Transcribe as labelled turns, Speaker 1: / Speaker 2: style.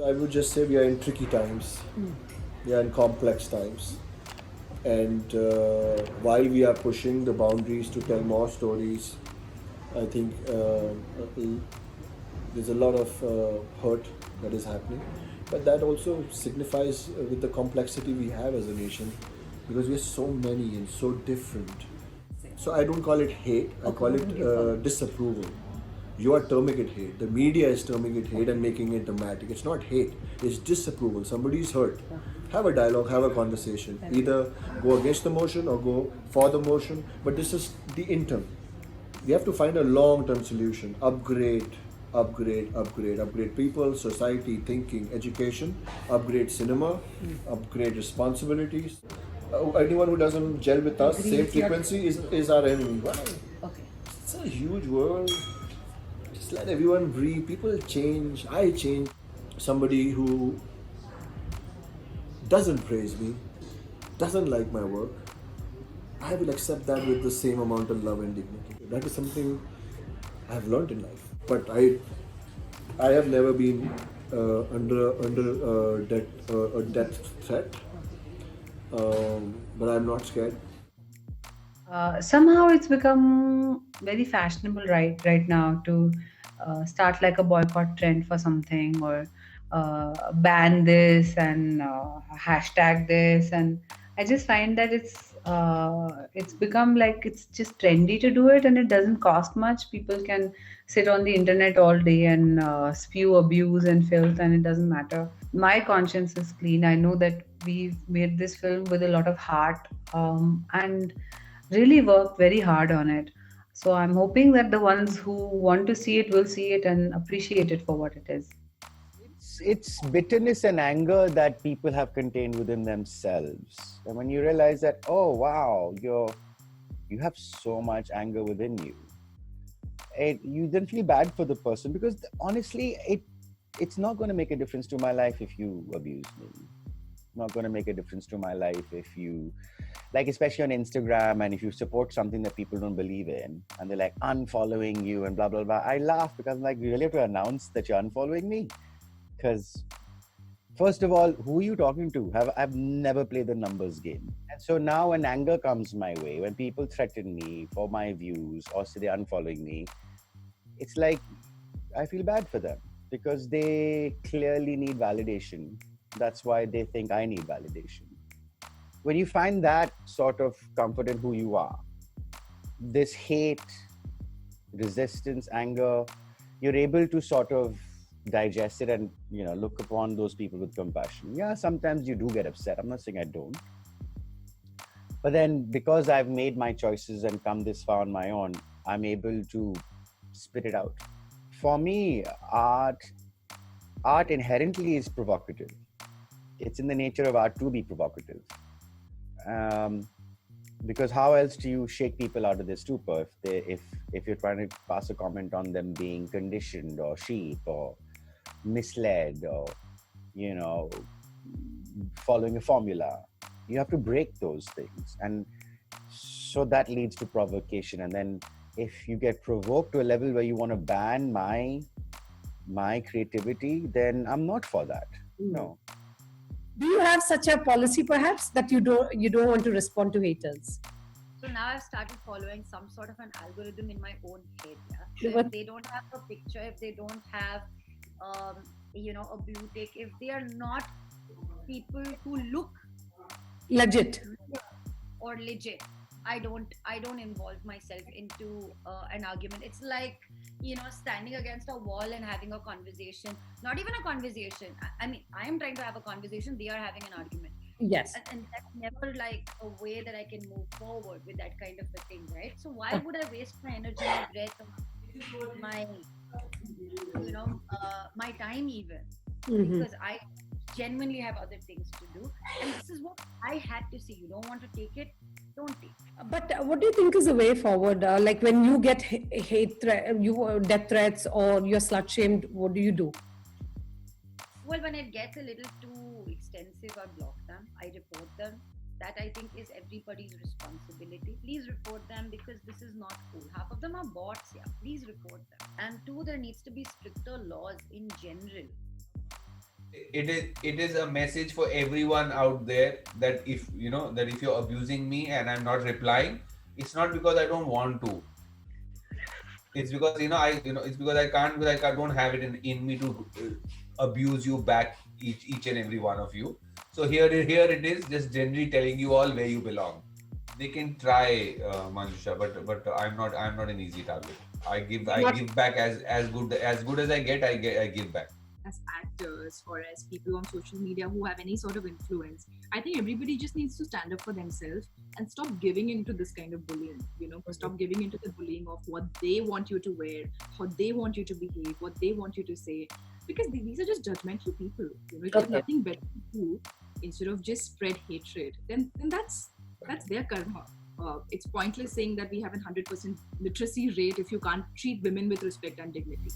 Speaker 1: I would just say we are in tricky times. We are in complex times. And while we are pushing the boundaries to tell more stories, I think there's a lot of hurt that is happening. But that also signifies with the complexity we have as a nation because we are so many and so different. So I don't call it hate, I call it disapproval. You are terming it hate. The media is terming it hate and making it dramatic. It's not hate, it's disapproval. Somebody is hurt. Have a dialogue, have a conversation. Either go against the motion or go for the motion, but this is the interim. We have to find a long-term solution. Upgrade people, society, thinking, education, upgrade cinema, upgrade responsibilities. Anyone who doesn't gel with us, same frequency is our enemy. Why? Okay. It's a huge world. Just let everyone breathe. People change. I change. Somebody who doesn't praise me, doesn't like my work, I will accept that with the same amount of love and dignity. That is something I have learned in life. But I have never been under a death threat. But I'm not scared.
Speaker 2: Somehow it's become very fashionable right now to start like a boycott trend for something, or ban this and hashtag this. And I just find that it's become like it's just trendy to do it, and it doesn't cost much. People can sit on the internet all day and spew abuse and filth, and it doesn't matter. My conscience is clean. I know that we've made this film with a lot of heart, and really worked very hard on it. So I'm hoping that the ones who want to see it will see it and appreciate it for what it is.
Speaker 3: It's bitterness and anger that people have contained within themselves. And when you realize that, oh wow, you have so much anger within you, you then feel bad for the person because honestly, it's not going to make a difference to my life if you abuse me. Not going to make a difference to my life if you, like, especially on Instagram, and if you support something that people don't believe in and they're like unfollowing you and blah blah blah. I laugh because I'm like, you really have to announce that you're unfollowing me? Because first of all, who are you talking to? I've never played the numbers game. And so now when anger comes my way, when people threaten me for my views or say they're unfollowing me, it's like I feel bad for them because they clearly need validation. That's why they think I need validation. When you find that sort of comfort in who you are, this hate, resistance, anger, you're able to sort of digest it and look upon those people with compassion. Yeah, sometimes you do get upset. I'm not saying I don't. But then because I've made my choices and come this far on my own, I'm able to spit it out. For me, art inherently is provocative. It's in the nature of art to be provocative. Because how else do you shake people out of their stupor if you're trying to pass a comment on them being conditioned or sheep or misled or following a formula? You have to break those things, and so that leads to provocation. And then if you get provoked to a level where you want to ban my creativity, then I'm not for that. No.
Speaker 4: Do you have such a policy, perhaps, that you don't want to respond to haters?
Speaker 5: So now I've started following some sort of an algorithm in my own head. Yeah. So if they don't have a picture, if they don't have, a blue tick, if they are not people who look
Speaker 4: Legit.
Speaker 5: or legit, I don't involve myself into an argument. It's like standing against a wall and having a conversation. Not even a conversation. I mean, I am trying to have a conversation. They are having an argument.
Speaker 4: Yes.
Speaker 5: And that's never like a way that I can move forward with that kind of a thing, right? So why would I waste my energy, my breath, my my time even? Because I genuinely have other things to do, and this is what I had to see. You don't want to take it, don't take it.
Speaker 4: But what do you think is the way forward? Like when you get hate threat, death threats, or you're slut shamed, what do you do?
Speaker 5: Well, when it gets a little too extensive, I block them, I report them. That I think is everybody's responsibility. Please report them because this is not cool. Half of them are bots, yeah. Please report them. And two, there needs to be stricter laws in general.
Speaker 6: it is a message for everyone out there that if you're abusing me and I'm not replying, it's not because I don't want to. It's because it's because I can't, like I don't have it in me to abuse you back, each and every one of you. So here it is, just generally telling you all where you belong. They can try, Manjusha, but I'm not an easy target. I give back as good as I get. I give back.
Speaker 7: As actors or as people on social media who have any sort of influence, I think everybody just needs to stand up for themselves and stop giving into this kind of bullying. Stop giving into the bullying of what they want you to wear, how they want you to behave, what they want you to say, because these are just judgmental people. If there's nothing better to do instead of just spread hatred, then that's their karma. It's pointless saying that we have a 100% literacy rate if you can't treat women with respect and dignity.